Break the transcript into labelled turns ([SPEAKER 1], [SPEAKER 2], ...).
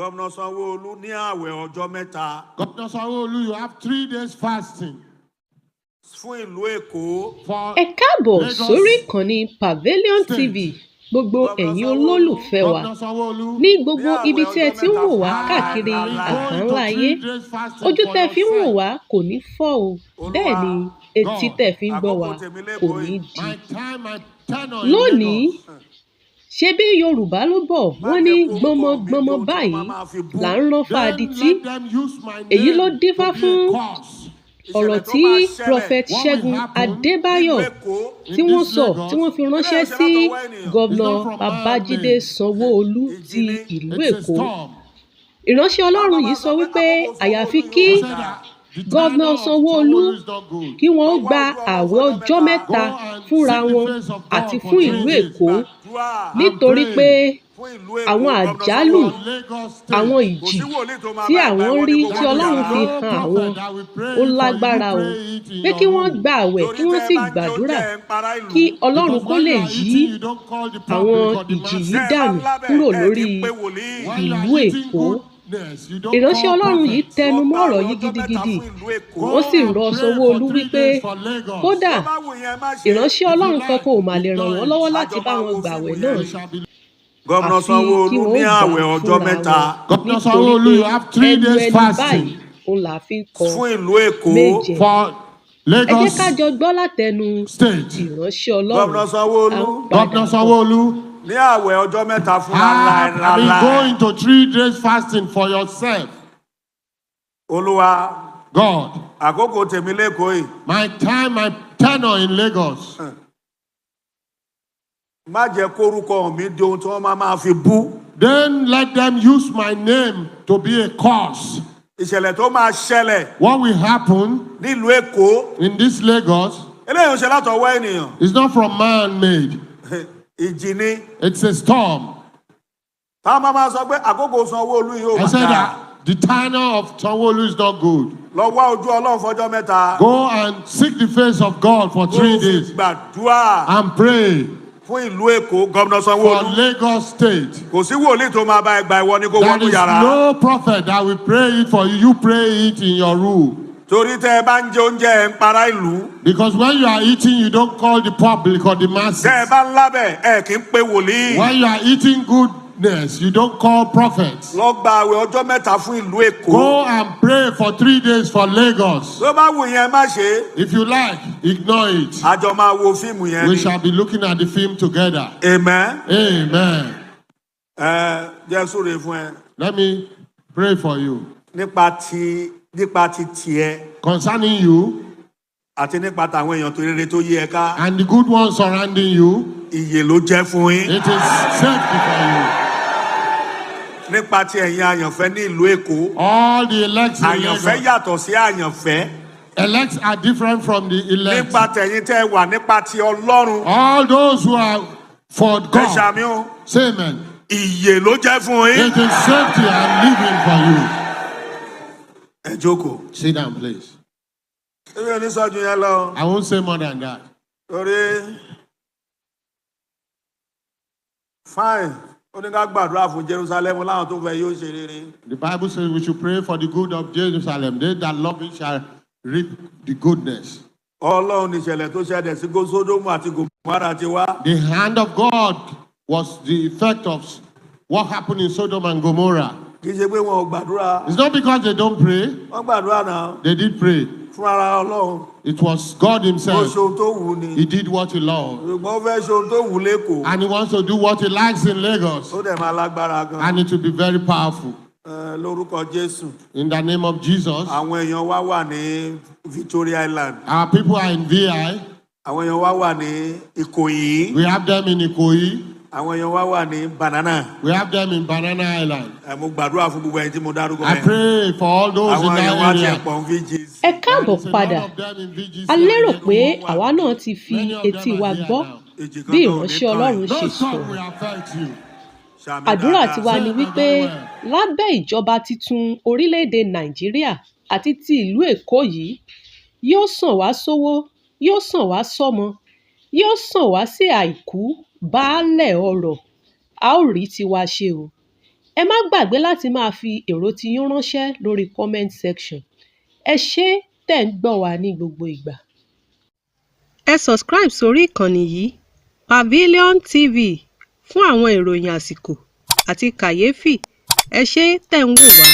[SPEAKER 1] Governor Sanwoolu ní àwẹ̀ ọjọ́ mẹ́ta.
[SPEAKER 2] Governor Sanwoolu, you have 3 days fasting.
[SPEAKER 1] Fún ìlú Èkó.
[SPEAKER 3] Ẹ káàbọ̀ sórí ìkànnì Pavilion TV gbogbo ẹ̀yin olólùfẹ́ wa ní gbogbo ibi tí ẹ ti ń wò wá káàkiri àgbáńlá ayé. Ojú tẹ́ fi ń wò wá kò ní fọ́ o, bẹ́ẹ̀ ni etí tẹ́ fi ń gbọ́ wá kò ní di. Lónìí, ṣé bí Yorùbá ló bọ̀ wọ́n ní gbọmọgbọmọ báyìí là ń rán fáadití. Èyí ló dífá fún ọ̀rọ̀ tí Prophet Segun Adebayo tí wọ́n sọ tí wọ́n fi ránṣẹ́ sí Gọ́vnà Babajide Sanwoolu ti ìlú Èkó. Ìránṣẹ́ Ọlọ́run yìí sọ wípé àyàfi kí Gọ́vnà Sanwoolu kí wọ́n ó gba àwẹ̀ ọjọ́ mẹ́ta fúnra wọn àti fún ìlú Èkó nítorí pé àwọn àjálù àwọn ìjì tí àwọn rí tí Ọlọ́run fi hàn àwọn ó lágbára o, pé kí wọ́n gba àwẹ̀ kí wọ́n sì gbàdúrà kí Ọlọ́run kó lè yí àwọn ìjì yìí dànù kúrò lórí ìlú Èkó. Ìránṣẹ́ Ọlọ́run yìí tẹnu mọ́ ọ̀rọ̀ yìí gidigidi. Wọ́n sì rọ Sanwó-Olú wípé kódà ìránṣẹ́ Ọlọ́run kankan ò mà lè ràn wọ́n lọ́wọ́ láti bá wọn gbàwẹ̀ náà.
[SPEAKER 1] Governor Sanwoolu ní àwẹ̀ ọjọ́ mẹ́ta.
[SPEAKER 2] Governor Sanwoolu, you have 3 days fasting.
[SPEAKER 3] Òun là fi ń kọ
[SPEAKER 1] Fún ìlú Èkó.
[SPEAKER 3] méje.
[SPEAKER 2] For
[SPEAKER 3] Ẹ jẹ́
[SPEAKER 2] Lagos
[SPEAKER 3] ká jọ gbọ́ látẹnu
[SPEAKER 2] State.
[SPEAKER 3] ìránṣẹ́
[SPEAKER 1] Governor
[SPEAKER 3] Ọlọ́run.
[SPEAKER 1] Sanwoolu
[SPEAKER 2] Governor Sanwoolu,
[SPEAKER 1] ní àwẹ̀ ọjọ́ mẹ́ta fún
[SPEAKER 2] have been
[SPEAKER 1] ńlá.
[SPEAKER 2] going to 3 days fasting for yourself.
[SPEAKER 1] Olúwa,
[SPEAKER 2] God,
[SPEAKER 1] àkókò tèmi lẹ́kọ̀ọ́ yìí.
[SPEAKER 2] my time, my tenure in Lagos.
[SPEAKER 1] Má jẹ́ kórúkọ mi di ohun tí wọ́n máa fi bú.
[SPEAKER 2] Then let them use my name to be a cause.
[SPEAKER 1] Ìṣẹ̀lẹ̀ tó máa ṣẹlẹ̀
[SPEAKER 2] What will happen
[SPEAKER 1] nílùú Èkó.
[SPEAKER 2] in this Lagos
[SPEAKER 1] Eléyìí ń ṣe látọwọ́ ènìyàn.
[SPEAKER 2] is not from man-made.
[SPEAKER 1] Ìjì ni.
[SPEAKER 2] It's a storm.
[SPEAKER 1] Táwọn máa sọ pé àkókò Sanwó-Olú yìí ò
[SPEAKER 2] I
[SPEAKER 1] máa
[SPEAKER 2] said
[SPEAKER 1] dáa.
[SPEAKER 2] that the tenure of Sanwoolu is not good.
[SPEAKER 1] Lọ wá ojú Ọlọ́run fọjọ́ mẹ́ta.
[SPEAKER 2] Go and seek the face of God for 3
[SPEAKER 1] Kó o fi
[SPEAKER 2] days
[SPEAKER 1] gbàdúrà
[SPEAKER 2] and pray
[SPEAKER 1] fún ìlú Èkó. Governor
[SPEAKER 2] for
[SPEAKER 1] Sanwó-Olú.
[SPEAKER 2] Lagos State.
[SPEAKER 1] Kò sí wòlíì tó máa bá ẹgbàá ìwọ ni kó
[SPEAKER 2] There
[SPEAKER 1] wọnú
[SPEAKER 2] is
[SPEAKER 1] yàrá.
[SPEAKER 2] no prophet that will pray it for you. You pray it in your room.
[SPEAKER 1] Torí tẹ́ ẹ bá ń jẹ oúnjẹ ẹ̀ ń para ìlú.
[SPEAKER 2] Because when you are eating, you don't call the public or the masses.
[SPEAKER 1] Tẹ́ ẹ bá ń lábẹ̀ ẹ kì í pe wòlíì.
[SPEAKER 2] When you are eating goodness, you don't call prophets.
[SPEAKER 1] Lọ gba àwẹ̀ ọjọ́ mẹ́ta fún ìlú Èkó.
[SPEAKER 2] Go and pray for 3 days for Lagos.
[SPEAKER 1] Tó bá wù yẹn má ṣe é.
[SPEAKER 2] If you like, ignore it.
[SPEAKER 1] Àjọ máa wo fíìmù yẹn
[SPEAKER 2] We
[SPEAKER 1] ni.
[SPEAKER 2] shall be looking at the film together.
[SPEAKER 1] Amen.
[SPEAKER 2] Amen.
[SPEAKER 1] Jẹ́ súre fún ẹ.
[SPEAKER 2] Let me pray for you.
[SPEAKER 1] Nípa ti tiẹ̀
[SPEAKER 2] Concerning you
[SPEAKER 1] àti nípa tàwọn èèyàn tó rere tó yí ẹ ká.
[SPEAKER 2] and the good ones surrounding you,
[SPEAKER 1] Ìyè ló jẹ́ fún yín.
[SPEAKER 2] it is safety for you.
[SPEAKER 1] Nípa ti ẹ̀yin àyànfẹ́ ní ìlú Èkó.
[SPEAKER 2] All the elects in
[SPEAKER 1] Àyànfẹ́
[SPEAKER 2] Lagos.
[SPEAKER 1] yàtọ̀ sí àyànfẹ́.
[SPEAKER 2] Elects are different from the elects.
[SPEAKER 1] Nípa tẹ̀yin tẹ́ ẹ wà nípa ti Ọlọ́run.
[SPEAKER 2] All those who are for
[SPEAKER 1] Ẹ
[SPEAKER 2] God,
[SPEAKER 1] ṣàmì o.
[SPEAKER 2] say amen.
[SPEAKER 1] Ìyè ló jẹ́ fún yín.
[SPEAKER 2] It is safety and living for you.
[SPEAKER 1] Ẹ jókòó.
[SPEAKER 2] Sit down, please.
[SPEAKER 1] Èmi ò ní sọ ju yẹn lọ.
[SPEAKER 2] I won't say more than that.
[SPEAKER 1] Torí fine. Ó ní ká gbàdúrà fún Jerusalem láwọn tó fẹ́ yóò ṣe rere.
[SPEAKER 2] The Bible says we should pray for the good of Jerusalem. They that love it shall reap the goodness.
[SPEAKER 1] Ọlọ́run ní ìṣẹ̀lẹ̀ tó ṣẹlẹ̀ sí Sódómù àti Gòmárà ti wá.
[SPEAKER 2] The hand of God was the effect of what happened in Sodom and Gomorrah.
[SPEAKER 1] Kì í ṣe pé wọn ò gbàdúrà.
[SPEAKER 2] It's not because they don't pray.
[SPEAKER 1] Wọ́n gbàdúrà náà
[SPEAKER 2] They did pray.
[SPEAKER 1] fún ara Ọlọ́run.
[SPEAKER 2] It was God
[SPEAKER 1] Ó
[SPEAKER 2] himself.
[SPEAKER 1] ṣe ohun tó wù ú ni.
[SPEAKER 2] He did what he loved.
[SPEAKER 1] Ṣùgbọ́n ó fẹ́ ṣe ohun tó wù ú l'Ékòó.
[SPEAKER 2] And he wants to do what he likes in Lagos.
[SPEAKER 1] Ó dẹ̀ máa lágbára gan.
[SPEAKER 2] And it will be very powerful.
[SPEAKER 1] Lórúkọ Jésù.
[SPEAKER 2] In the name of Jesus.
[SPEAKER 1] Àwọn èèyàn wa wà ní Victoria Island.
[SPEAKER 2] Our people are in VI.
[SPEAKER 1] Àwọn èèyàn wa wà ní Ìkòyí.
[SPEAKER 2] We have them in Ikoyi.
[SPEAKER 1] Àwọn èèyàn wa wà ní Banana.
[SPEAKER 2] We have them in Banana Island.
[SPEAKER 1] Mo gbàdúrà fún gbogbo ẹni tí mo dárúkọ
[SPEAKER 2] I
[SPEAKER 1] yẹn.
[SPEAKER 2] pray for all those
[SPEAKER 1] Àwọn
[SPEAKER 2] in
[SPEAKER 1] èèyàn wa
[SPEAKER 2] that
[SPEAKER 1] ti
[SPEAKER 2] area.
[SPEAKER 1] ẹ̀pọ̀ ń VGC.
[SPEAKER 3] Ẹ káàbọ̀
[SPEAKER 2] There's a lot
[SPEAKER 3] padà.
[SPEAKER 2] of them in VGC.
[SPEAKER 3] A lérò pé àwa náà ti fi
[SPEAKER 2] Many of
[SPEAKER 3] etí
[SPEAKER 2] them
[SPEAKER 3] wa
[SPEAKER 2] are here
[SPEAKER 3] gbọ́
[SPEAKER 2] now.
[SPEAKER 1] Èjì kan
[SPEAKER 3] bí
[SPEAKER 1] náà ò ní
[SPEAKER 3] ìránṣẹ́
[SPEAKER 1] tán
[SPEAKER 3] Ọlọ́run
[SPEAKER 1] ẹ̀.
[SPEAKER 3] ṣe
[SPEAKER 2] No
[SPEAKER 3] sọ̀rọ̀.
[SPEAKER 2] song will affect you.
[SPEAKER 1] Ṣàmì
[SPEAKER 3] Àdúrà
[SPEAKER 1] dáadáa.
[SPEAKER 3] tiwa ni wípé lábẹ́ ìjọba titun orílẹ̀-èdè Nàìjíríà àti ti ìlú Èkó yìí yóò sàn wá sówó, yóò sàn wá sọ́mọ, yóò sàn wá sí àìkú baálẹ̀ ọrọ̀. A ó rí tiwa ṣe o. Ẹ má gbàgbé láti máa fi èrò tiyín ránṣẹ́ lórí comment section. Ẹ ṣé tẹ̀ ń gbọ́ wa ní gbogbo ìgbà. Ẹ subscribe sórí ìkànnì yìí Pavilion TV fún àwọn ìròyìn àsìkò àti kàyéfì. Ẹ ṣé tẹ̀ ń wò wá.